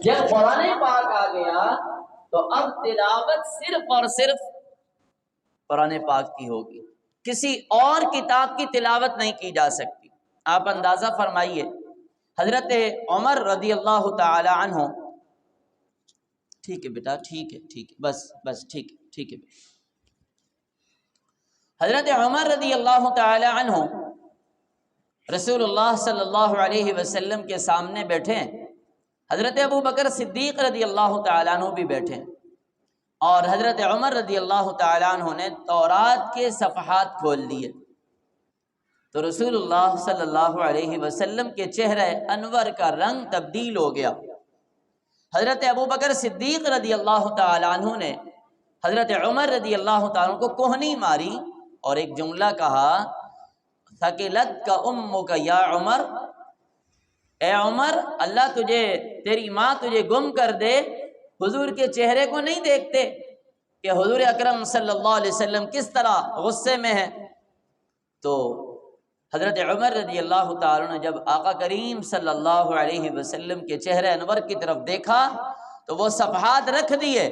جب قرآن پاک آ گیا تو اب تلاوت صرف اور صرف قرآن پاک کی ہوگی، کسی اور کتاب کی تلاوت نہیں کی جا سکتی۔ آپ اندازہ فرمائیے، حضرت عمر رضی اللہ تعالی عنہ، ٹھیک ہے بیٹا، ٹھیک ہے بس ٹھیک ہے۔ حضرت عمر رضی اللہ تعالی عنہ رسول اللہ صلی اللہ علیہ وسلم کے سامنے بیٹھے ہیں، حضرت ابو بکر صدیق رضی اللہ تعالیٰ عنہ بھی بیٹھے، اور حضرت عمر رضی اللہ تعالیٰ عنہ نے تورات کے صفحات کھول دیے تو رسول اللہ صلی اللہ علیہ وسلم کے چہرہ انور کا رنگ تبدیل ہو گیا۔ حضرت ابو بکر صدیق رضی اللہ تعالیٰ عنہ نے حضرت عمر رضی اللہ تعالیٰ عنہ کو کوہنی ماری اور ایک جملہ کہا، ثقلت کا امک یا عمر، اے عمر، اللہ تیری ماں تجھے گم کر دے، حضور کے چہرے کو نہیں دیکھتے کہ حضور اکرم صلی اللہ علیہ وسلم کس طرح غصے میں ہیں؟ تو حضرت عمر رضی اللہ تعالیٰ نے جب آقا کریم صلی اللہ علیہ وسلم کے چہرے انور کی طرف دیکھا تو وہ صفحات رکھ دیے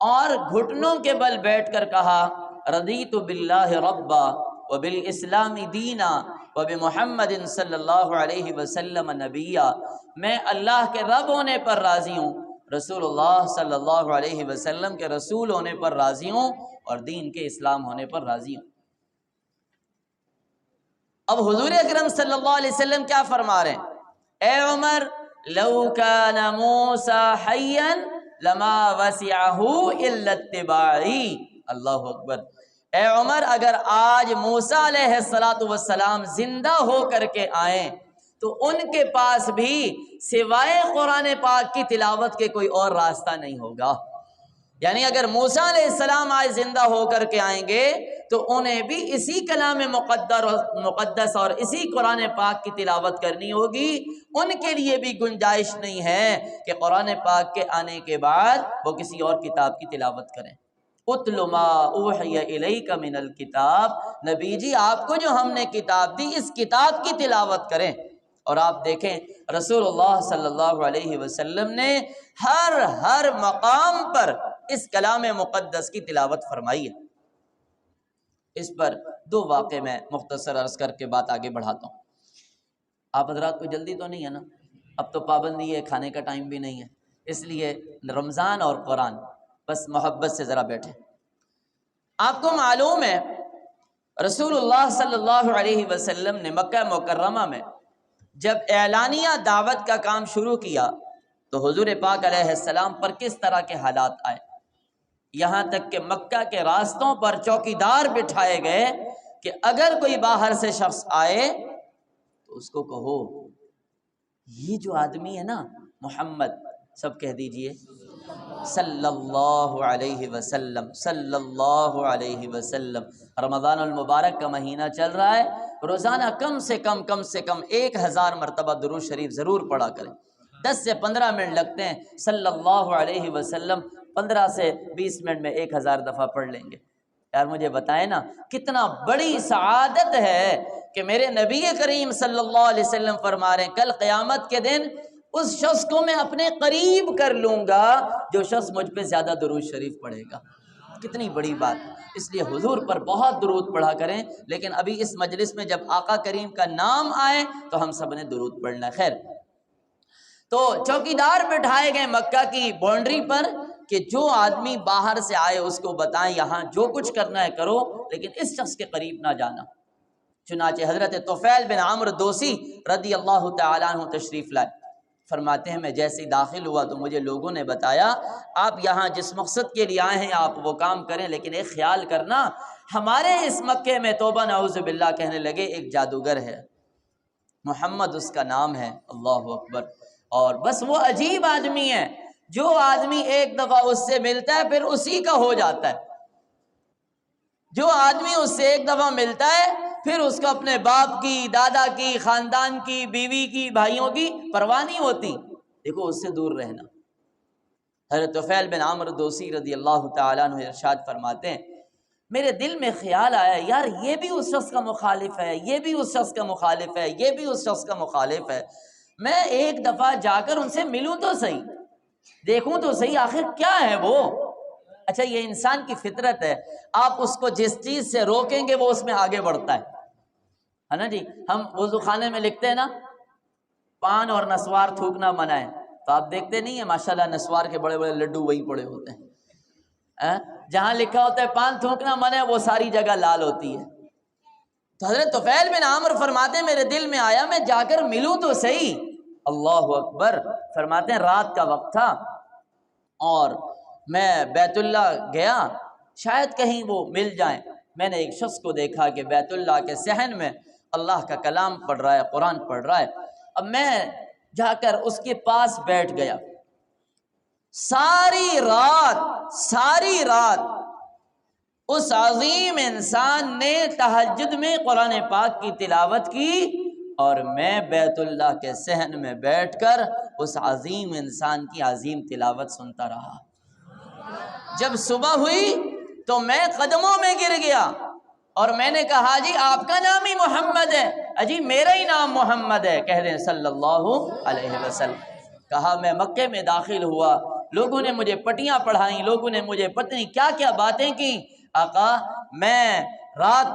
اور گھٹنوں کے بل بیٹھ کر کہا، رضیت باللہ ربا وبالاسلام دینا وبمحمد صلی اللہ علیہ وسلم نبیا، میں اللہ کے رب ہونے پر راضی ہوں، رسول اللہ صلی اللہ علیہ وسلم کے رسول ہونے پر راضی ہوں، اور دین کے اسلام ہونے پر راضی ہوں۔ اب حضور اکرم صلی اللہ علیہ وسلم کیا فرما رہے ہیں؟ اے عمر، لو کان موسیٰ حیا لما وسعہ الا اتباعی، اللہ اکبر۔ اے عمر، اگر آج موسیٰ علیہ السلام زندہ ہو کر کے آئیں تو ان کے پاس بھی سوائے قرآن پاک کی تلاوت کے کوئی اور راستہ نہیں ہوگا۔ یعنی اگر موسیٰ علیہ السلام آج زندہ ہو کر کے آئیں گے تو انہیں بھی اسی کلام مقدس اور اسی قرآن پاک کی تلاوت کرنی ہوگی، ان کے لیے بھی گنجائش نہیں ہے کہ قرآن پاک کے آنے کے بعد وہ کسی اور کتاب کی تلاوت کریں۔ اتل ما اوحی الیک من الکتاب، نبی جی آپ کو جو ہم نے کتاب دی اس کتاب کی تلاوت کریں۔ اور آپ دیکھیں رسول اللہ صلی اللہ علیہ وسلم نے ہر مقام پر اس کلام مقدس کی تلاوت فرمائی ہے۔ اس پر دو واقعے میں مختصر عرض کر کے بات آگے بڑھاتا ہوں۔ آپ حضرات کو جلدی تو نہیں ہے نا؟ اب تو پابندی ہے، کھانے کا ٹائم بھی نہیں ہے، اس لیے رمضان اور قرآن، بس محبت سے ذرا بیٹھیں۔ آپ کو معلوم ہے رسول اللہ صلی اللہ علیہ وسلم نے مکہ مکرمہ میں جب اعلانیہ دعوت کا کام شروع کیا تو حضور پاک علیہ السلام پر کس طرح کے حالات آئے، یہاں تک کہ مکہ کے راستوں پر چوکیدار بٹھائے گئے کہ اگر کوئی باہر سے شخص آئے تو اس کو کہو یہ جو آدمی ہے نا محمد، سب کہہ دیجئے صلی اللہ علیہ وسلم، صلی اللہ علیہ وسلم۔ رمضان المبارک کا مہینہ چل رہا ہے، روزانہ کم سے کم 1000 مرتبہ درود شریف ضرور پڑھا کریں۔ 10 سے 15 منٹ لگتے ہیں، صلی اللہ علیہ وسلم 15 سے 20 منٹ میں 1000 دفعہ پڑھ لیں گے۔ یار مجھے بتائیں نا کتنا بڑی سعادت ہے کہ میرے نبی کریم صلی اللہ علیہ وسلم فرما رہے ہیں کل قیامت کے دن اس شخص کو میں اپنے قریب کر لوں گا جو شخص مجھ پہ زیادہ درود شریف پڑھے گا۔ کتنی بڑی بات، اس لیے حضور پر بہت درود پڑھا کریں، لیکن ابھی اس مجلس میں جب آقا کریم کا نام آئے تو ہم سب نے درود پڑھنا ہے۔ خیر، تو چوکیدار بٹھائے گئے مکہ کی باؤنڈری پر کہ جو آدمی باہر سے آئے اس کو بتائیں یہاں جو کچھ کرنا ہے کرو، لیکن اس شخص کے قریب نہ جانا۔ چنانچہ حضرت طفیل بن عمرو دوسی رضی اللہ تعالیٰ عنہ تشریف لائے، فرماتے ہیں میں جیسے داخل ہوا تو مجھے لوگوں نے بتایا آپ یہاں جس مقصد کے لیے آئے ہیں آپ وہ کام کریں، لیکن ایک خیال کرنا ہمارے اس مکے میں توبہ نعوذ باللہ کہنے لگے ایک جادوگر ہے، محمد اس کا نام ہے، اللہ اکبر، اور بس وہ عجیب آدمی ہے، جو آدمی ایک دفعہ اس سے ملتا ہے پھر اسی کا ہو جاتا ہے، جو آدمی اس سے ایک دفعہ ملتا ہے پھر اس کو اپنے باپ کی، دادا کی، خاندان کی، بیوی کی، بھائیوں کی پرواہ نہیں ہوتی۔ دیکھو اس سے دور رہنا۔ حضرت طفیل بن عمرو دوسی رضی اللہ تعالیٰ عنہ ارشاد فرماتے ہیں میرے دل میں خیال آیا یار یہ بھی اس شخص کا مخالف ہے، یہ بھی اس شخص کا مخالف ہے، یہ بھی اس شخص کا مخالف ہے، میں ایک دفعہ جا کر ان سے ملوں تو صحیح۔ دیکھوں تو صحیح آخر کیا ہے وہ۔ اچھا یہ انسان کی فطرت ہے، آپ اس کو جس چیز سے روکیں گے وہ اس میں آگے بڑھتا ہے نا جی۔ ہم وضو خانے میں لکھتے ہیں نا پان اور نسوار تھوکنا منع ہے، تو آپ دیکھتے نہیں ہیں ماشاءاللہ نسوار کے بڑے بڑے لڈو وہیں پڑے ہوتے ہیں، جہاں لکھا ہوتا ہے پان تھوکنا منع ہے وہ ساری جگہ لال ہوتی ہے۔ تو حضرت طفیل بن عامر فرماتے ہیں میرے دل میں آیا میں جا کر ملوں تو صحیح۔ اللہ اکبر، فرماتے ہیں رات کا وقت تھا اور میں بیت اللہ گیا، شاید کہیں وہ مل جائیں۔ میں نے ایک شخص کو دیکھا کہ بیت اللہ کے صحن میں اللہ کا کلام پڑھ رہا ہے، قرآن پڑھ رہا ہے۔ اب میں جا کر اس کے پاس بیٹھ گیا، ساری رات اس عظیم انسان نے تہجد میں قرآن پاک کی تلاوت کی اور میں بیت اللہ کے صحن میں بیٹھ کر اس عظیم انسان کی عظیم تلاوت سنتا رہا۔ جب صبح ہوئی تو میں قدموں میں گر گیا اور میں نے کہا جی آپ کا نام ہی محمد ہے؟ اجی میرا ہی نام محمد ہے، کہہ دیں صلی اللہ علیہ وسلم۔ کہا میں مکے میں داخل ہوا، لوگوں نے مجھے پٹیاں پڑھائیں، لوگوں نے مجھے پتہ نہیں کیا کیا باتیں کی۔ آقا میں رات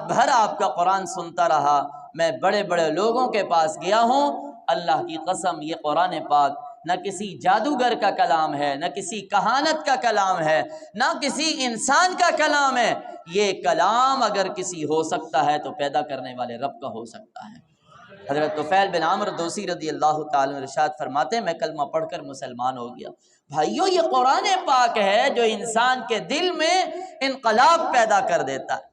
بھر آپ کا قرآن سنتا رہا، میں بڑے بڑے لوگوں کے پاس گیا ہوں، اللہ کی قسم یہ قرآن پاک نہ کسی جادوگر کا کلام ہے، نہ کسی کہانت کا کلام ہے، نہ کسی انسان کا کلام ہے، یہ کلام اگر کسی ہو سکتا ہے تو پیدا کرنے والے رب کا ہو سکتا ہے۔ حضرت طفیل بن عامر دوسی رضی اللہ تعالیٰ عنہ ارشاد فرماتے ہیں میں کلمہ پڑھ کر مسلمان ہو گیا۔ بھائیو یہ قرآن پاک ہے جو انسان کے دل میں انقلاب پیدا کر دیتا ہے،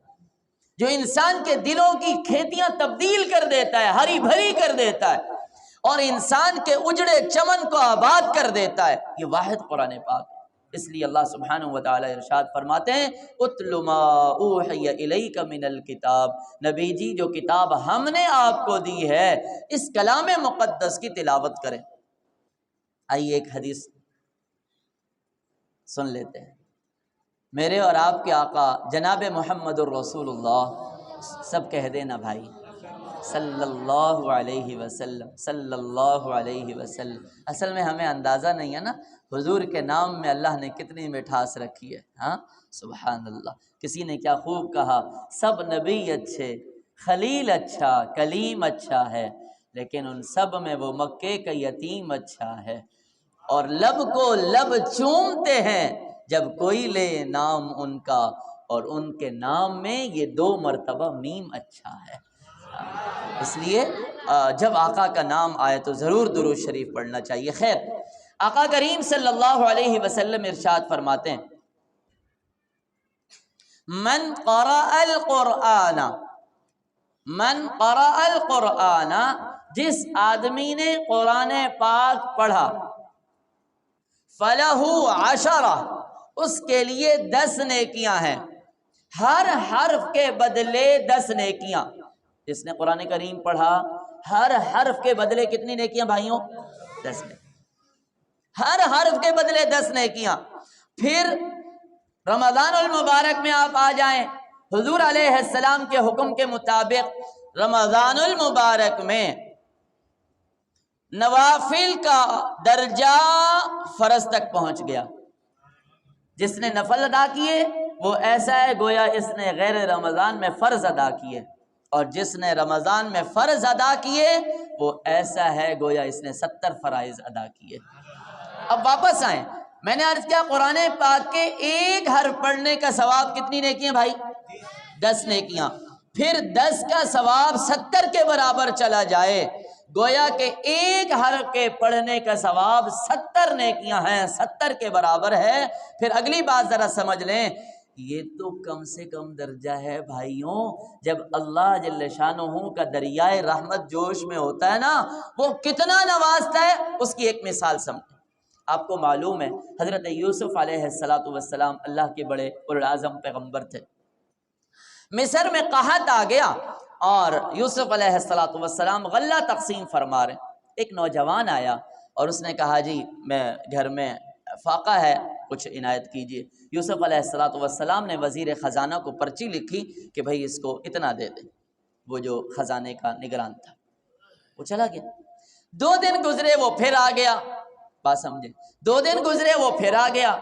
جو انسان کے دلوں کی کھیتیاں تبدیل کر دیتا ہے، ہری بھری کر دیتا ہے اور انسان کے اجڑے چمن کو آباد کر دیتا ہے، یہ واحد قرآن پاک ہے۔ اس لیے اللہ سبحانہ وتعالی ارشاد فرماتے ہیں اتل ما اوحی الیک من الکتاب، نبی جی جو کتاب ہم نے آپ کو دی ہے اس کلام مقدس کی تلاوت کریں۔ آئیے ایک حدیث سن لیتے ہیں۔ میرے اور آپ کے آقا جناب محمد الرسول اللہ، سب کہہ دینا بھائی صلی اللہ علیہ وسلم، صلی اللہ علیہ وسلم۔ اصل میں ہمیں اندازہ نہیں ہے نا حضور کے نام میں اللہ نے کتنی مٹھاس رکھی ہے، ہاں سبحان اللہ۔ کسی نے کیا خوب کہا، سب نبی اچھے، خلیل اچھا، کلیم اچھا ہے، لیکن ان سب میں وہ مکے کا یتیم اچھا ہے، اور لب کو لب چومتے ہیں جب کوئی لے نام ان کا، اور ان کے نام میں یہ 2 مرتبہ میم اچھا ہے۔ اس لیے جب آقا کا نام آئے تو ضرور درود شریف پڑھنا چاہیے۔ خیر، آقا کریم صلی اللہ علیہ وسلم ارشاد فرماتے ہیں من قرأ القرآن، جس آدمی نے قرآن پاک پڑھا، فَلَهُ 10، اس کے لیے 10 نیکیاں ہیں، ہر حرف کے بدلے 10 نیکیاں۔ جس نے قرآن کریم پڑھا ہر حرف کے بدلے کتنی نیکیاں بھائیوں؟ 10 نیکیاں، ہر حرف کے بدلے 10 نیکیاں۔ پھر رمضان المبارک میں آپ آ جائیں، حضور علیہ السلام کے حکم کے مطابق رمضان المبارک میں نوافل کا درجہ فرض تک پہنچ گیا۔ جس نے نفل ادا کیے وہ ایسا ہے گویا اس نے غیر رمضان میں فرض ادا کیے، اور جس نے رمضان میں فرض ادا کیے وہ ایسا ہے گویا اس نے 70 فرائض ادا کیے۔ اب واپس آئیں، میں نے عرض کیا قرآن پاک کے ایک حرف پڑھنے کا ثواب کتنی نیکیاں بھائی؟ 10 نیکیاں۔ پھر 10 کا ثواب 70 کے برابر چلا جائے، گویا کہ ایک حرف کے پڑھنے کا ثواب 70 نیکیاں ہیں، 70 کے برابر ہے۔ پھر اگلی بات ذرا سمجھ لیں، یہ تو کم سے کم درجہ ہے بھائیوں۔ جب اللہ جل شانہ کا دریائے رحمت جوش میں ہوتا ہے نا، وہ کتنا نوازتا ہے، اس کی ایک مثال سمجھیں۔ آپ کو معلوم ہے حضرت یوسف علیہ السلام اللہ کے بڑے اعظم پیغمبر تھے۔ مصر میں قحط آ گیا اور یوسف علیہ السلام غلہ تقسیم فرما رہے، ایک نوجوان آیا اور اس نے کہا جی میں گھر میں فاقہ ہے، کچھ عنایت کیجیے۔ یوسف علیہ السلام نے وزیر خزانہ کو پرچی لکھی کہ بھئی اس کو اتنا دے دیں، وہ جو خزانے کا نگران تھا۔ وہ چلا گیا، 2 دن گزرے، وہ پھر آ گیا، بات سمجھے. 2 دن گزرے وہ پھر آ گیا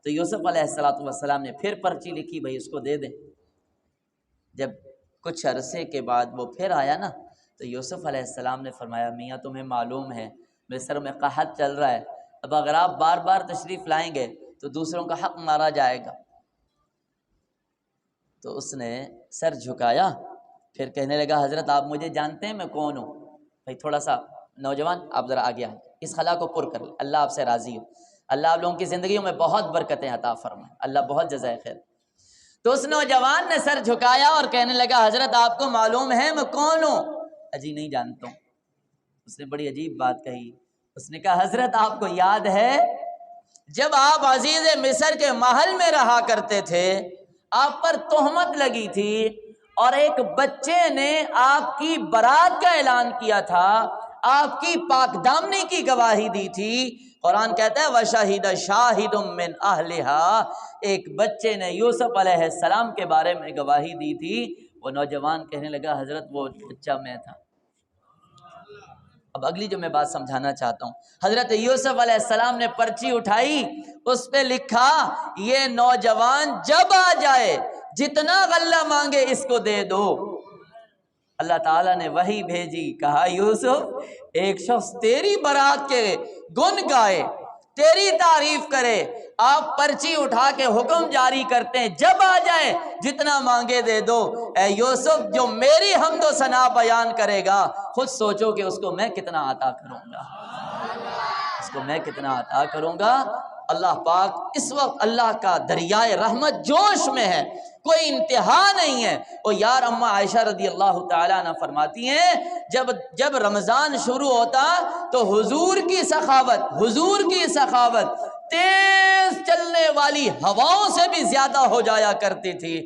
تو یوسف علیہ السلام نے پھر پرچی لکھی بھائی اس کو دے دیں. جب کچھ عرصے کے بعد وہ پھر آیا نا تو یوسف علیہ السلام نے فرمایا میاں تمہیں معلوم ہے میرے سر میں قحط چل رہا ہے، اب اگر آپ بار بار تشریف لائیں گے تو دوسروں کا حق مارا جائے گا. تو اس نے سر جھکایا، پھر کہنے لگا حضرت آپ مجھے جانتے ہیں میں کون ہوں؟ بھائی تھوڑا سا نوجوان آپ ذرا آگے آئیں، اس خلا کو پر کر لیں، اللہ آپ سے راضی ہو، اللہ آپ لوگوں کی زندگیوں میں بہت برکتیں عطا فرمائے، اللہ بہت جزائے خیر. تو اس نوجوان نے سر جھکایا اور کہنے لگا حضرت آپ کو معلوم ہے میں کون ہوں؟ اجی نہیں جانتا ہوں. اس نے بڑی عجیب بات کہی، اس نے کہا حضرت آپ کو یاد ہے جب آپ عزیز مصر کے محل میں رہا کرتے تھے آپ پر تہمت لگی تھی اور ایک بچے نے آپ کی برات کا اعلان کیا تھا، آپ کی پاک دامنی کی گواہی دی تھی. قرآن کہتا ہے وَشَهِدَ شَاهِدٌ مِّنْ أَهْلِهَا، ایک بچے نے یوسف علیہ السلام کے بارے میں گواہی دی تھی. وہ نوجوان کہنے لگا حضرت وہ بچہ میں تھا. اب اگلی جو میں بات سمجھانا چاہتا ہوں، حضرت یوسف علیہ السلام نے پرچی اٹھائی، اس پہ لکھا یہ نوجوان جب آ جائے جتنا غلہ مانگے اس کو دے دو. اللہ تعالیٰ نے وحی بھیجی، کہا یوسف ایک شخص تیری برات کے گن گائے، تیری تعریف کرے، آپ پرچی اٹھا کے حکم جاری کرتے ہیں جب آ جائے جتنا مانگے دے دو. اے یوسف جو میری حمد و ثنا بیان کرے گا خود سوچو کہ اس کو میں کتنا عطا کروں گا، اس کو میں کتنا عطا کروں گا. اللہ پاک اس وقت اللہ کا دریائے رحمت جوش میں ہے، کوئی انتہا نہیں ہے. اور یار اماں عائشہ رضی اللہ تعالیٰ عنہ فرماتی ہیں جب رمضان شروع ہوتا تو حضور کی سخاوت تیز چلنے والی ہواؤں سے بھی زیادہ ہو جایا کرتی تھی.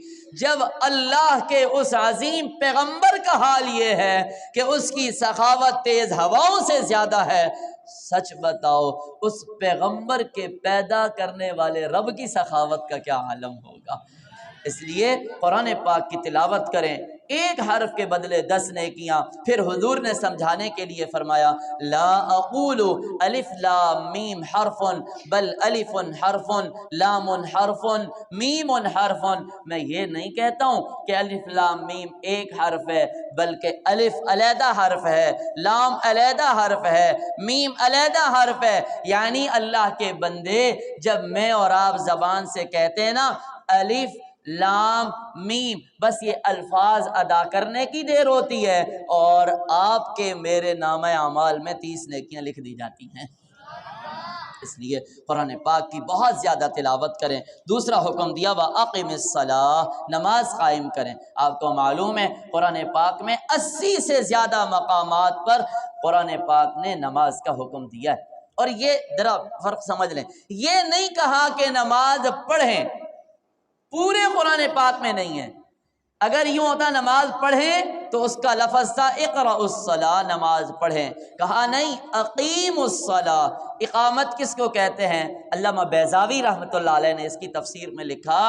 جب اللہ کے اس عظیم پیغمبر کا حال یہ ہے کہ اس کی سخاوت تیز ہواؤں سے زیادہ ہے، سچ بتاؤ اس پیغمبر کے پیدا کرنے والے رب کی سخاوت کا کیا عالم ہوگا. اس لیے قرآن پاک کی تلاوت کریں، ایک حرف کے بدلے 10 نیکیاں. پھر حضور نے سمجھانے کے لیے فرمایا لا اقول الف لام میم حرف بل الف حرف لام حرف میم حرف. میں یہ نہیں کہتا ہوں کہ الف لام میم ایک حرف ہے، بلکہ الف علیحدہ حرف ہے، لام علیحدہ حرف ہے، میم علیحدہ حرف ہے. یعنی اللہ کے بندے جب میں اور آپ زبان سے کہتے ہیں نا الف لام میم، بس یہ الفاظ ادا کرنے کی دیر ہوتی ہے اور آپ کے میرے نامہ اعمال میں 30 نیکیاں لکھ دی جاتی ہیں. اس لیے قرآن پاک کی بہت زیادہ تلاوت کریں. دوسرا حکم دیا وَأَقِمِ الصَّلَاةَ، نماز قائم کریں. آپ کو معلوم ہے قرآن پاک میں 80 سے زیادہ مقامات پر قرآن پاک نے نماز کا حکم دیا ہے. اور یہ ذرا فرق سمجھ لیں، یہ نہیں کہا کہ نماز پڑھیں، پورے قرآن پاک میں نہیں ہے. اگر یوں ہوتا نماز پڑھیں تو اس کا لفظ تھا اقرأ الصلاۃ، نماز پڑھیں. کہا نہیں اقیم الصلاۃ. اقامت کس کو کہتے ہیں؟ علامہ بیضاوی رحمۃ اللہ علیہ نے اس کی تفسیر میں لکھا،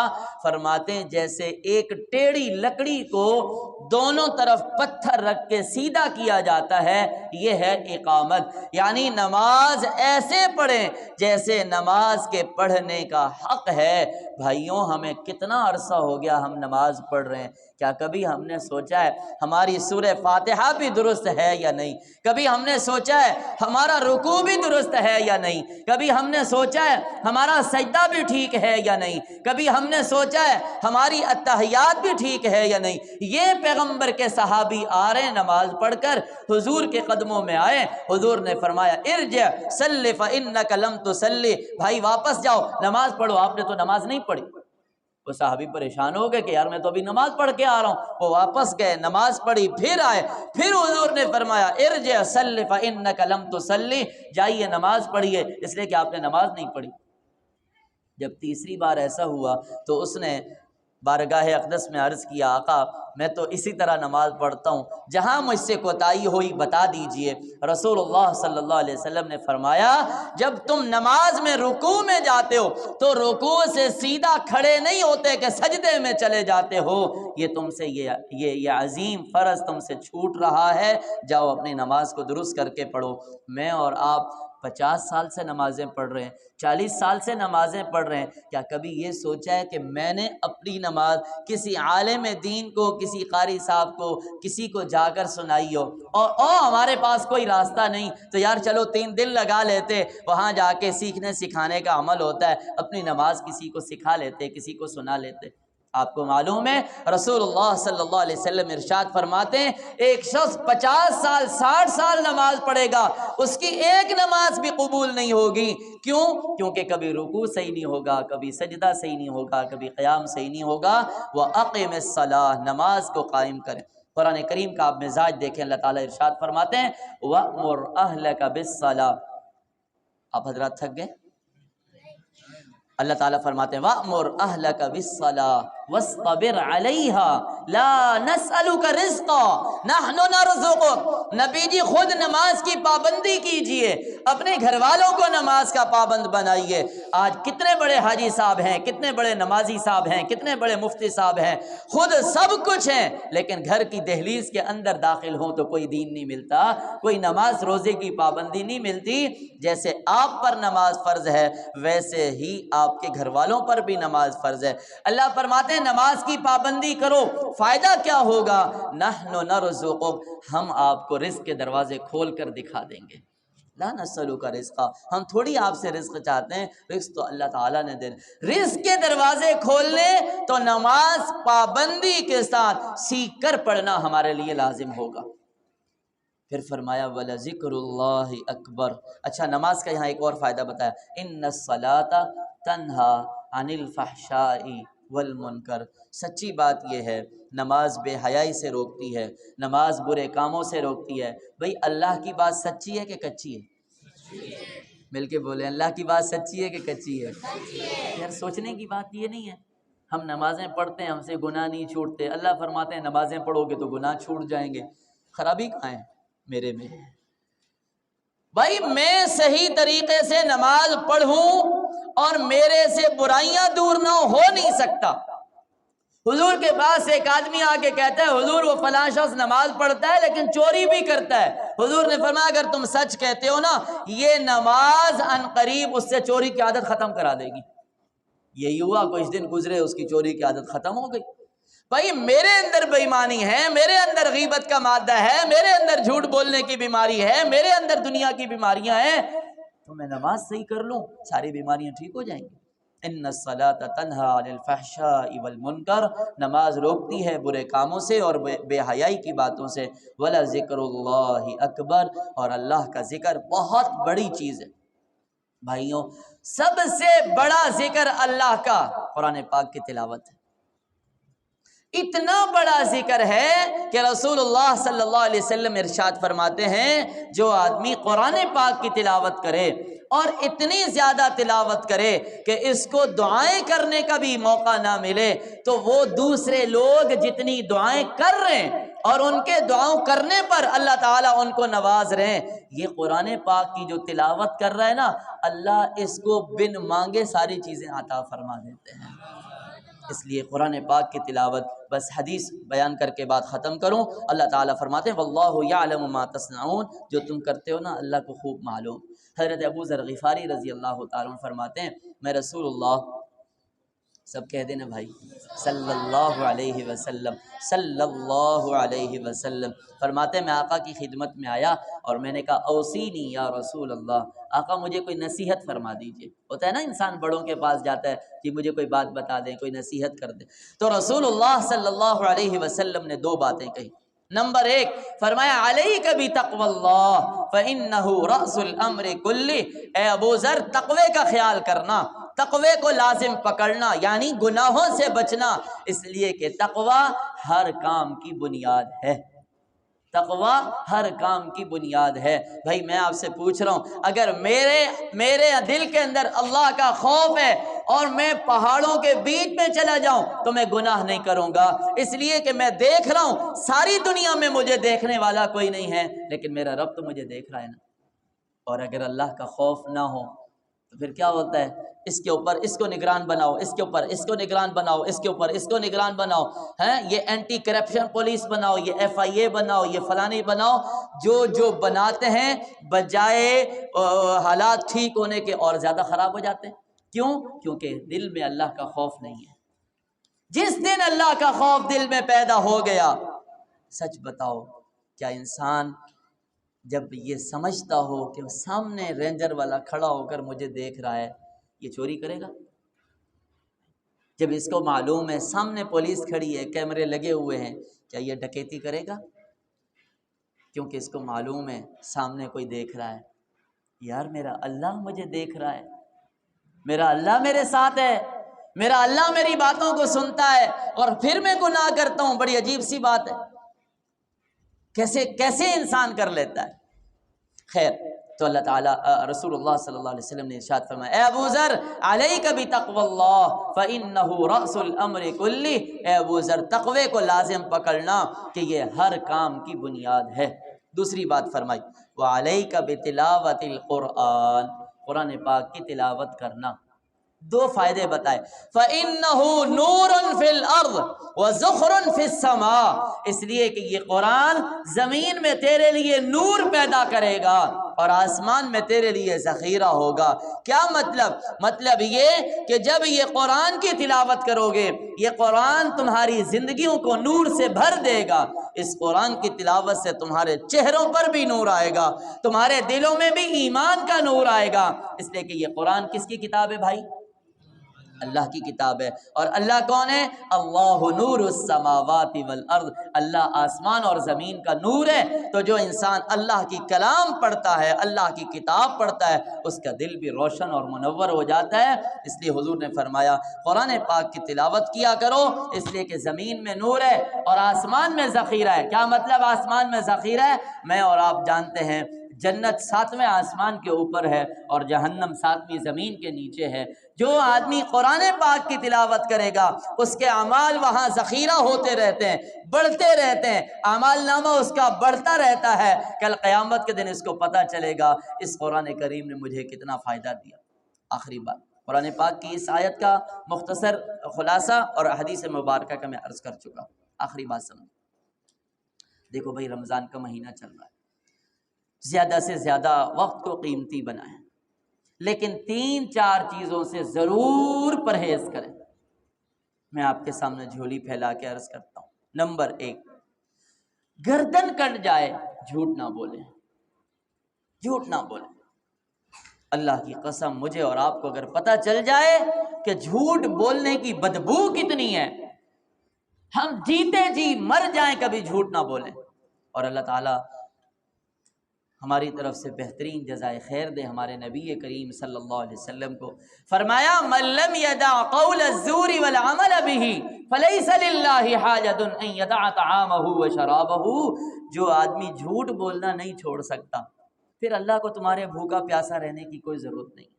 فرماتے ہیں جیسے ایک ٹیڑھی لکڑی کو دونوں طرف پتھر رکھ کے سیدھا کیا جاتا ہے، یہ ہے اقامت. یعنی نماز ایسے پڑھیں جیسے نماز کے پڑھنے کا حق ہے. بھائیوں ہمیں کتنا عرصہ ہو گیا ہم نماز پڑھ رہے ہیں، کیا کبھی ہم نے سوچا ہے ہماری سورہ فاتحہ بھی درست ہے یا نہیں؟ کبھی ہم نے سوچا ہے ہمارا رکوع بھی درست ہے یا نہیں؟ کبھی ہم نے سوچا ہے ہمارا سجدہ بھی ٹھیک ہے یا نہیں؟ کبھی ہم نے سوچا ہے ہماری التحیات بھی ٹھیک ہے یا نہیں؟ یہ پیغمبر کے صحابی آ رہے ہیں نماز پڑھ کر حضور کے قدموں میں آئے، حضور نے فرمایا ارجع صلی فإنک لم تصلی، بھائی واپس جاؤ نماز پڑھو، آپ نے تو نماز نہیں پڑھی. وہ صحابی پریشان ہو گئے کہ یار میں تو ابھی نماز پڑھ کے آ رہا ہوں. وہ واپس گئے، نماز پڑھی، پھر آئے، پھر حضور نے فرمایا ارجع صلی فإنک لم تصلی، جائیے نماز پڑھیے اس لیے کہ آپ نے نماز نہیں پڑھی. جب تیسری بار ایسا ہوا تو اس نے بارگاہ اقدس میں عرض کیا آقا میں تو اسی طرح نماز پڑھتا ہوں، جہاں مجھ سے کوتاہی ہوئی بتا دیجئے. رسول اللہ صلی اللہ علیہ وسلم نے فرمایا جب تم نماز میں رکوع میں جاتے ہو تو رکوع سے سیدھا کھڑے نہیں ہوتے کہ سجدے میں چلے جاتے ہو، یہ تم سے یہ عظیم فرض تم سے چھوٹ رہا ہے، جاؤ اپنی نماز کو درست کر کے پڑھو. میں اور آپ 50 سال سے نمازیں پڑھ رہے ہیں، 40 سال سے نمازیں پڑھ رہے ہیں، کیا کبھی یہ سوچا ہے کہ میں نے اپنی نماز کسی عالم دین کو، کسی قاری صاحب کو، کسی کو جا کر سنائی ہو، اور ہمارے پاس کوئی راستہ نہیں تو یار چلو 3 دن لگا لیتے، وہاں جا کے سیکھنے سکھانے کا عمل ہوتا ہے، اپنی نماز کسی کو سکھا لیتے، کسی کو سنا لیتے۔ آپ کو معلوم ہے رسول اللہ صلی اللہ علیہ وسلم ارشاد فرماتے ہیں ایک شخص 50 سال 60 سال نماز پڑھے گا، اس کی ایک نماز بھی قبول نہیں ہوگی۔ کیوں؟ کیونکہ کبھی رکوع صحیح نہیں ہوگا، کبھی سجدہ صحیح نہیں ہوگا، کبھی قیام صحیح نہیں ہوگا۔ وَأَقِمِ الصَّلَاةَ، نماز کو قائم کریں۔ قرآن کریم کا آپ مزاج دیکھیں، اللہ تعالیٰ ارشاد فرماتے ہیں وَأْمُرْ أَهْلَكَ بِالصَّلَاةِ۔ آپ حضرات تھک گئے؟ اللہ تعالیٰ فرماتے ہیں وَأْمُرْ أَهْلَكَ بِالصَّلَاةِ وَاصْطَبِرْ عَلَيْهَا لَا نَسْأَلُكَ رِزْقًا نَحْنُ نَرْزُقُكَ۔ نبی جی خود نماز کی پابندی کیجئے، اپنے گھر والوں کو نماز کا پابند بنائیے۔ آج کتنے بڑے حاجی صاحب ہیں، کتنے بڑے نمازی صاحب ہیں، کتنے بڑے مفتی صاحب ہیں، خود سب کچھ ہیں، لیکن گھر کی دہلیز کے اندر داخل ہوں تو کوئی دین نہیں ملتا، کوئی نماز روزے کی پابندی نہیں ملتی۔ جیسے آپ پر نماز فرض ہے ویسے ہی آپ کے گھر والوں پر بھی نماز فرض ہے۔ اللہ فرماتے ہیں نماز کی پابندی کرو، فائدہ کیا ہوگا؟ نحن نرزقک، ہم آپ کو رزق کے دروازے کھول کر دکھا دیں گے۔ لا نسألک رزقا، ہم تھوڑی آپ سے رزق چاہتے ہیں، رزق تو اللہ تعالیٰ نے دینا۔ رزق کے دروازے کھولنے تو نماز پابندی کے ساتھ سیکھ کر پڑھنا ہمارے لیے لازم ہوگا۔ پھر فرمایا وَلَذِكْرُ اللَّهِ أَكْبَرُ۔ اچھا نماز کا یہاں ایک اور فائدہ بتایا، إِنَّ الصَّلَاةَ تَنْهَا عَنِ الْفَحْشَاءِ وَالْمُنْكَرِ۔ سچی بات یہ ہے نماز بے حیائی سے روکتی ہے، نماز برے کاموں سے روکتی ہے۔ بھئی اللہ کی بات سچی ہے کہ کچی ہے؟ مل کے بولیں، اللہ کی بات سچی ہے کہ کچی ہے؟ یار سوچنے کی بات یہ نہیں ہے، ہم نمازیں پڑھتے ہیں ہم سے گناہ نہیں چھوٹتے، اللہ فرماتے ہیں نمازیں پڑھو گے تو گناہ چھوٹ جائیں گے۔ خرابی کہاں ہے؟ میرے میں۔ بھائی میں صحیح طریقے سے نماز پڑھوں اور میرے سے برائیاں دور نہ ہو نہیں سکتا۔ حضور کے پاس ایک آدمی آ کے کہتا ہے حضور وہ فلاں شخص نماز پڑھتا ہے لیکن چوری بھی کرتا ہے۔ حضور نے فرمایا اگر تم سچ کہتے ہو نا یہ نماز ان قریب اس سے چوری کی عادت ختم کرا دے گی۔ یہی ہوا، کچھ دن گزرے اس کی چوری کی عادت ختم ہو گئی۔ بھائی میرے اندر بے ایمانی ہے، میرے اندر غیبت کا مادہ ہے، میرے اندر جھوٹ بولنے کی بیماری ہے، میرے اندر دنیا کی بیماریاں ہیں، تو میں نماز صحیح کر لوں ساری بیماریاں ٹھیک ہو جائیں گی۔ ان الصلاۃ تنہا عن الفحشاء والمنکر، نماز روکتی ہے برے کاموں سے اور بے حیائی کی باتوں سے۔ ولذکر اللہ اکبر، اور اللہ کا ذکر بہت بڑی چیز ہے۔ بھائیوں سب سے بڑا ذکر اللہ کا قرآن پاک کی تلاوت ہے۔ اتنا بڑا ذکر ہے کہ رسول اللہ صلی اللہ علیہ وسلم ارشاد فرماتے ہیں جو آدمی قرآن پاک کی تلاوت کرے اور اتنی زیادہ تلاوت کرے کہ اس کو دعائیں کرنے کا بھی موقع نہ ملے تو وہ دوسرے لوگ جتنی دعائیں کر رہے ہیں اور ان کے دعاؤں کرنے پر اللہ تعالیٰ ان کو نواز رہے ہیں، یہ قرآن پاک کی جو تلاوت کر رہا ہے نا اللہ اس کو بن مانگے ساری چیزیں عطا فرما دیتے ہیں۔ اس لیے قرآن پاک کی تلاوت، بس حدیث بیان کر کے بات ختم کروں، اللہ تعالیٰ فرماتے ہیں واللہ یعلم ما تصنعون، جو تم کرتے ہو نا اللہ کو خوب معلوم۔ حضرت ابو ذر غفاری رضی اللہ تعالیٰ عنہ فرماتے ہیں میں رسول اللہ، سب کہہ دینا بھائی، صلی اللہ علیہ وسلم، صلی اللہ علیہ وسلم فرماتے ہیں میں آقا کی خدمت میں آیا اور میں نے کہا اوصینی یا رسول اللہ، آقا مجھے کوئی نصیحت فرما دیجئے۔ ہوتا ہے نا انسان بڑوں کے پاس جاتا ہے کہ مجھے کوئی بات بتا دیں، کوئی نصیحت کر دیں، تو رسول اللہ صلی اللہ علیہ وسلم نے 2 باتیں کہی۔ نمبر 1 فرمایا علیک بتقوی اللہ فإنہ رأس الامر کلہ، اے ابو ذر تقوی کا خیال کرنا، تقوی کو لازم پکڑنا، یعنی گناہوں سے بچنا، اس لیے کہ تقوی ہر کام کی بنیاد ہے۔ تقوی ہر کام کی بنیاد ہے۔ بھائی میں آپ سے پوچھ رہا ہوں اگر میرے دل کے اندر اللہ کا خوف ہے اور میں پہاڑوں کے بیچ میں چلا جاؤں تو میں گناہ نہیں کروں گا، اس لیے کہ میں دیکھ رہا ہوں ساری دنیا میں مجھے دیکھنے والا کوئی نہیں ہے لیکن میرا رب تو مجھے دیکھ رہا ہے نا۔ اور اگر اللہ کا خوف نہ ہو تو پھر کیا ہوتا ہے اس کے اوپر اس کو نگران بناؤ، اس کے اوپر اس کو نگران بناؤ، اس کے اوپر اس کو نگران بناؤ، ہیں یہ اینٹی کرپشن پولیس بناؤ، یہ FIA بناؤ، یہ فلانی بناؤ، جو بناتے ہیں بجائے حالات ٹھیک ہونے کے اور زیادہ خراب ہو جاتے ہیں۔ کیوں؟ کیونکہ دل میں اللہ کا خوف نہیں ہے۔ جس دن اللہ کا خوف دل میں پیدا ہو گیا، سچ بتاؤ کیا انسان جب یہ سمجھتا ہو کہ سامنے رینجر والا کھڑا ہو کر مجھے دیکھ رہا ہے، یہ چوری کرے گا؟ جب اس کو معلوم ہے سامنے پولیس کھڑی ہے، کیمرے لگے ہوئے ہیں، کیا یہ ڈکیتی کرے گا؟ کیونکہ اس کو معلوم ہے سامنے کوئی دیکھ رہا ہے، یار میرا اللہ مجھے دیکھ رہا ہے، میرا اللہ میرے ساتھ ہے، میرا اللہ میری باتوں کو سنتا ہے، اور پھر میں گناہ کرتا ہوں۔ بڑی عجیب سی بات ہے، کیسے انسان کر لیتا ہے؟ خیر، تو اللہ تعالیٰ رسول اللہ صلی اللہ علیہ وسلم نے ارشاد فرمایا، اے ابو ذر علیک بتقوی اللہ فإنہ رأس الامر کلہ، اے ابو ذر تقوی کو لازم پکڑنا کہ یہ ہر کام کی بنیاد ہے۔ دوسری بات فرمائی، وعلیک بتلاوت القرآن، قرآن پاک کی تلاوت کرنا۔ دو فائدے بتائے، فَإِنَّهُ نُورٌ فِي الْأَرْضِ وَزُخْرٌ فِي السَّمَاءِ، اس لیے کہ یہ قرآن زمین میں تیرے لیے نور پیدا کرے گا اور آسمان میں تیرے لیے ذخیرہ ہوگا۔ کیا مطلب؟ مطلب یہ کہ جب یہ قرآن کی تلاوت کرو گے، یہ قرآن تمہاری زندگیوں کو نور سے بھر دے گا۔ اس قرآن کی تلاوت سے تمہارے چہروں پر بھی نور آئے گا، تمہارے دلوں میں بھی ایمان کا نور آئے گا، اس لیے کہ یہ قرآن کس کی کتاب ہے بھائی؟ اللہ کی کتاب ہے۔ اور اللہ کون ہے؟ اللہ نور السماوات والارض، اللہ آسمان اور زمین کا نور ہے۔ تو جو انسان اللہ کی کلام پڑھتا ہے، اللہ کی کتاب پڑھتا ہے، اس کا دل بھی روشن اور منور ہو جاتا ہے۔ اس لیے حضور نے فرمایا قرآن پاک کی تلاوت کیا کرو، اس لیے کہ زمین میں نور ہے اور آسمان میں ذخیرہ ہے۔ کیا مطلب آسمان میں ذخیرہ ہے؟ میں اور آپ جانتے ہیں جنت 7ویں آسمان کے اوپر ہے اور جہنم 7ویں زمین کے نیچے ہے۔ جو آدمی قرآن پاک کی تلاوت کرے گا، اس کے اعمال وہاں ذخیرہ ہوتے رہتے ہیں، بڑھتے رہتے ہیں، اعمال نامہ اس کا بڑھتا رہتا ہے۔ کل قیامت کے دن اس کو پتہ چلے گا اس قرآن کریم نے مجھے کتنا فائدہ دیا۔ آخری بات، قرآن پاک کی اس آیت کا مختصر خلاصہ اور حدیث مبارکہ کا میں عرض کر چکا۔ آخری بات سمجھ، دیکھو بھائی رمضان کا مہینہ چل رہا ہے، زیادہ سے زیادہ وقت کو قیمتی بنائیں، لیکن 3-4 چیزوں سے ضرور پرہیز کریں۔ میں آپ کے سامنے جھولی پھیلا کے عرض کرتا ہوں۔ نمبر 1، گردن کٹ جائے جھوٹ نہ بولیں، جھوٹ نہ بولیں۔ اللہ کی قسم مجھے اور آپ کو اگر پتہ چل جائے کہ جھوٹ بولنے کی بدبو کتنی ہے، ہم جیتے جی مر جائیں کبھی جھوٹ نہ بولیں، اور اللہ تعالیٰ ہماری طرف سے بہترین جزائے خیر دے۔ ہمارے نبی کریم صلی اللہ علیہ وسلم کو فرمایا، من لم يدع قول الزور والعمل به فليس لله حاجة ان يدع طعامه وشرابه، جو آدمی جھوٹ بولنا نہیں چھوڑ سکتا، پھر اللہ کو تمہارے بھوکا پیاسا رہنے کی کوئی ضرورت نہیں۔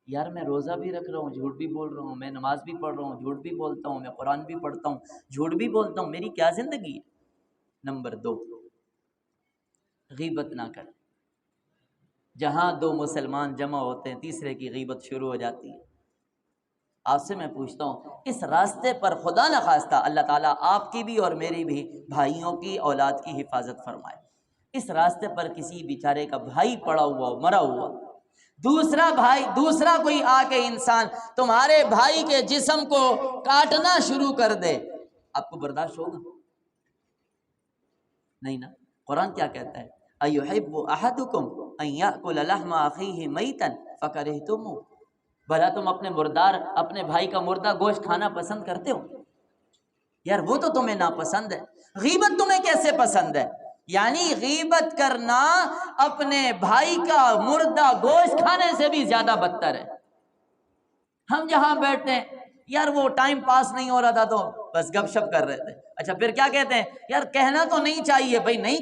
یار میں روزہ بھی رکھ رہا ہوں، جھوٹ بھی بول رہا ہوں، میں نماز بھی پڑھ رہا ہوں، جھوٹ بھی بولتا ہوں، میں قرآن بھی پڑھتا ہوں، جھوٹ بھی بولتا ہوں، میری کیا زندگی ہے؟ نمبر 2، غیبت نہ کر۔ جہاں 2 مسلمان جمع ہوتے ہیں، تیسرے کی غیبت شروع ہو جاتی ہے۔ آپ سے میں پوچھتا ہوں، اس راستے پر خدا نخواستہ اللہ تعالیٰ آپ کی بھی اور میری بھی بھائیوں کی اولاد کی حفاظت فرمائے۔ اس راستے پر کسی بیچارے کا بھائی پڑا ہوا ہو، مرا ہوا، دوسرا کوئی آ کے انسان تمہارے بھائی کے جسم کو کاٹنا شروع کر دے، آپ کو برداشت ہوگا؟ نہیں نا۔ قرآن کیا کہتا ہے؟ اَيُحِبُّ أَحَدُكُمْ أَن يَأْكُلَ لَحْمَ أَخِيهِ مَيْتًا فَكَرِهْتُمُوهُ، بھلا تم اپنے بھائی کا مردہ گوشت کھانا پسند کرتے ہو؟ یار وہ تو تمہیں ناپسند ہے، غیبت تمہیں کیسے پسند ہے؟ یعنی غیبت کرنا اپنے بھائی کا مردہ گوشت کھانے سے بھی زیادہ بدتر ہے۔ ہم جہاں بیٹھتے ہیں، یار وہ ٹائم پاس نہیں ہو رہا تھا تو بس گپ شپ کر رہے تھے، اچھا پھر کیا کہتے ہیں؟ یار کہنا تو نہیں چاہیے بھائی، نہیں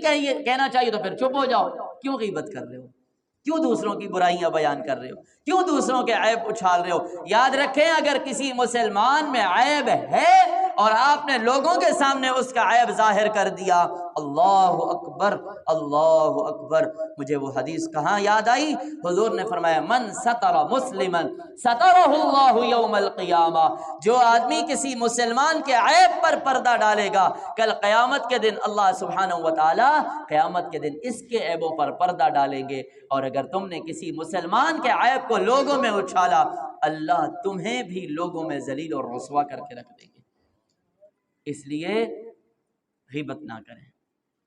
کہنا چاہیے تو پھر چپ ہو جاؤ۔ کیوں غیبت کر رہے ہو؟ کیوں دوسروں کی برائیاں بیان کر رہے ہو؟ کیوں دوسروں کے عیب اچھال رہے ہو؟ یاد رکھیں اگر کسی مسلمان میں عیب ہے اور آپ نے لوگوں کے سامنے اس کا عیب ظاہر کر دیا۔ اللہ اکبر، اللہ اکبر۔ مجھے وہ حدیث کہاں یاد آئی، حضور نے فرمایا من ستر مسلما سترہ اللہ یوم القیامہ، جو آدمی کسی مسلمان کے عیب پر پردہ ڈالے گا، کل قیامت کے دن اللہ سبحانہ و تعالی قیامت کے دن اس کے عیبوں پر پردہ ڈالیں گے۔ اور اگر تم نے کسی مسلمان کے عیب کو لوگوں میں اچھالا، اللہ تمہیں بھی لوگوں میں ذلیل اور رسوا کر کے رکھ دیں گے۔ اس لیے غیبت نہ کریں،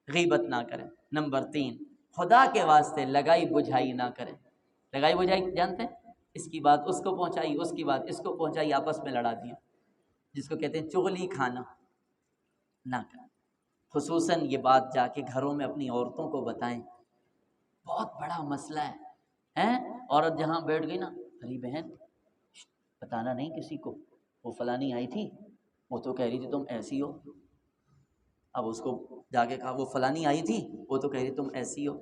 غیبت نہ کریں۔ نمبر 3، خدا کے واسطے لگائی بجھائی نہ کریں۔ لگائی بجھائی جانتے ہیں؟ اس کی بات اس کو پہنچائی، اس کی بات اس کو پہنچائی، آپس میں لڑا دیا، جس کو کہتے ہیں چغلی کھانا۔ نہ کریں۔ خصوصاً یہ بات جا کے گھروں میں اپنی عورتوں کو بتائیں، بہت بڑا مسئلہ ہے۔ عورت جہاں بیٹھ گئی نا، ارے بہن بتانا نہیں کسی کو، وہ فلانی آئی تھی، وہ تو کہہ رہی تھی تم ایسی ہو۔ اب اس کو جا کے کہا وہ فلانی آئی تھی، وہ تو کہہ رہی تم ایسی ہو۔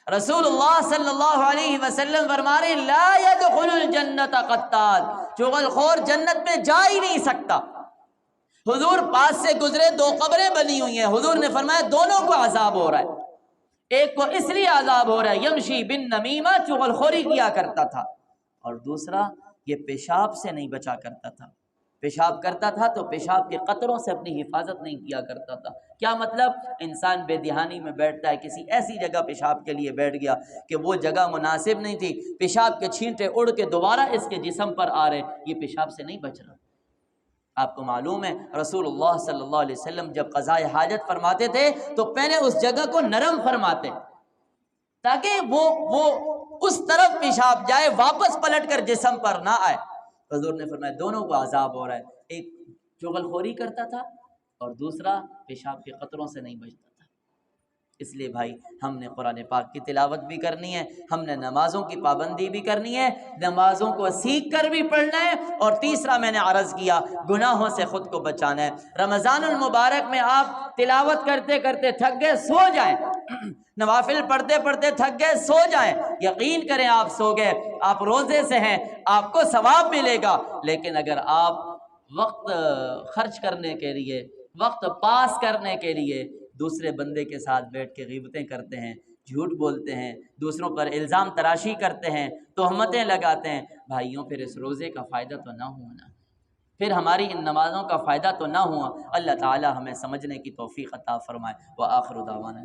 رسول اللہ صلی اللہ علیہ وسلم فرما رہے لا يدخل الجنت قتال، چغل خور جنت میں جا ہی نہیں سکتا۔ حضور پاس سے گزرے، 2 قبریں بنی ہوئی ہیں، حضور نے فرمایا دونوں کو عذاب ہو رہا ہے۔ ایک کو اس لیے عذاب ہو رہا ہے یمشی بن نمیمہ، چغل خوری کیا کرتا تھا، اور دوسرا یہ پیشاب سے نہیں بچا کرتا تھا۔ پیشاب کرتا تھا تو پیشاب کے قطروں سے اپنی حفاظت نہیں کیا کرتا تھا۔ کیا مطلب؟ انسان بے دہانی میں بیٹھتا ہے، کسی ایسی جگہ پیشاب کے لیے بیٹھ گیا کہ وہ جگہ مناسب نہیں تھی، پیشاب کے چھینٹے اڑ کے دوبارہ اس کے جسم پر آ رہے، یہ پیشاب سے نہیں بچ رہا۔ آپ کو معلوم ہے رسول اللہ صلی اللہ علیہ وسلم جب قضاء حاجت فرماتے تھے تو پہلے اس جگہ کو نرم فرماتے تاکہ وہ اس طرف پیشاب جائے، واپس پلٹ کر جسم پر نہ آئے۔ حضور نے فرمایا دونوں کو عذاب ہو رہا ہے، ایک چغل خوری کرتا تھا اور دوسرا پیشاب کے قطروں سے نہیں بچتا تھا۔ اس لیے بھائی ہم نے قرآن پاک کی تلاوت بھی کرنی ہے، ہم نے نمازوں کی پابندی بھی کرنی ہے، نمازوں کو سیکھ کر بھی پڑھنا ہے، اور تیسرا میں نے عرض کیا گناہوں سے خود کو بچانا ہے۔ رمضان المبارک میں آپ تلاوت کرتے کرتے تھک گئے، سو جائیں، نوافل پڑھتے پڑھتے تھک گئے، سو جائیں، یقین کریں آپ سو گئے، آپ روزے سے ہیں، آپ کو ثواب ملے گا۔ لیکن اگر آپ وقت خرچ کرنے کے لیے، وقت پاس کرنے کے لیے دوسرے بندے کے ساتھ بیٹھ کے غیبتیں کرتے ہیں، جھوٹ بولتے ہیں، دوسروں پر الزام تراشی کرتے ہیں، تہمتیں لگاتے ہیں، بھائیوں پھر اس روزے کا فائدہ تو نہ ہونا، پھر ہماری ان نمازوں کا فائدہ تو نہ ہوا۔ اللہ تعالی ہمیں سمجھنے کی توفیق عطا فرمائے۔ وآخر دعوانا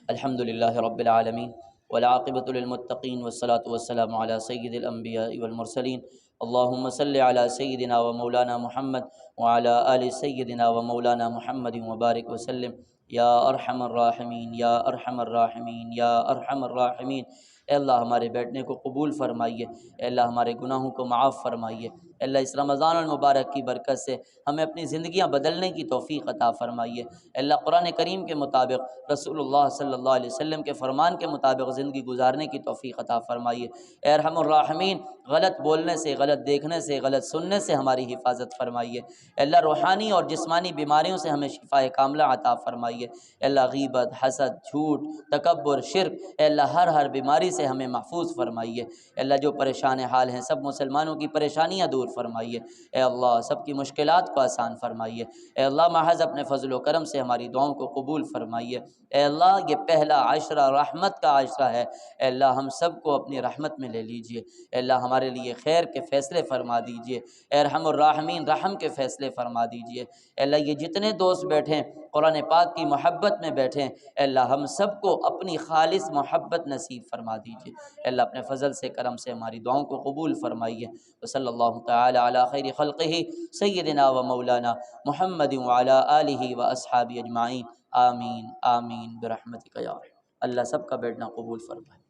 الحمدللہ رب العالمین والعاقبۃ للمتقین والصلاة والسلام علی سید الانبیاء والمرسلین اللہم صلی علی سیدنا و مولانا محمد وعلی آل سیدنا و مولانا محمد وبارک وسلم یا ارحم الراحمین یا ارحم الراحمین یا ارحم الراحمین۔ اے اللہ ہمارے بیٹھنے کو قبول فرمائیے، اے اللہ ہمارے گناہوں کو معاف فرمائیے، اے اللہ اس رمضان المبارک کی برکت سے ہمیں اپنی زندگیاں بدلنے کی توفیق عطا فرمائیے، اے اللہ قرآن کریم کے مطابق، رسول اللہ صلی اللہ علیہ وسلم کے فرمان کے مطابق زندگی گزارنے کی توفیق عطا فرمائیے۔ اے ارحم الراحمین غلط بولنے سے، غلط دیکھنے سے، غلط سننے سے ہماری حفاظت فرمائیے، اے اللہ روحانی اور جسمانی بیماریوں سے ہمیں شفاء کاملہ عطا فرمائیے، اے اللہ غیبت، حسد، جھوٹ، تکبر، شرک، اے اللہ ہر بیماری سے ہمیں محفوظ فرمائیے، اے اللہ جو پریشان حال ہیں سب مسلمانوں کی پریشانیاں دور فرمائیے، اے اللہ سب کی مشکلات کو آسان فرمائیے، اے اللہ محض اپنے فضل و کرم سے ہماری دعاؤں کو قبول فرمائیے، اے اللہ یہ پہلا عشرہ رحمت کا عشرہ ہے، اے اللہ ہم سب کو اپنی رحمت میں لے لیجئے، اے اللہ ہمارے لیے خیر کے فیصلے فرما دیجئے، اے ارحم الراحمین رحم کے فیصلے فرما دیجئے، اے اللہ یہ جتنے دوست بیٹھیں قرآن پاک کی محبت میں بیٹھیں، اے اللہ ہم سب کو اپنی خالص محبت نصیب فرما دیجئے، اے اللہ اپنے فضل سے کرم سے ہماری دعاؤں کو قبول فرمائیے۔ وصلی اللہ تعالی علی خیر خلقہ سیدنا و مولانا محمد وعلی آلہ و اصحابہ اجمعین، آمین آمین برحمتک یا رحمۃ۔ اللہ سب کا بیٹھنا قبول فرمائے۔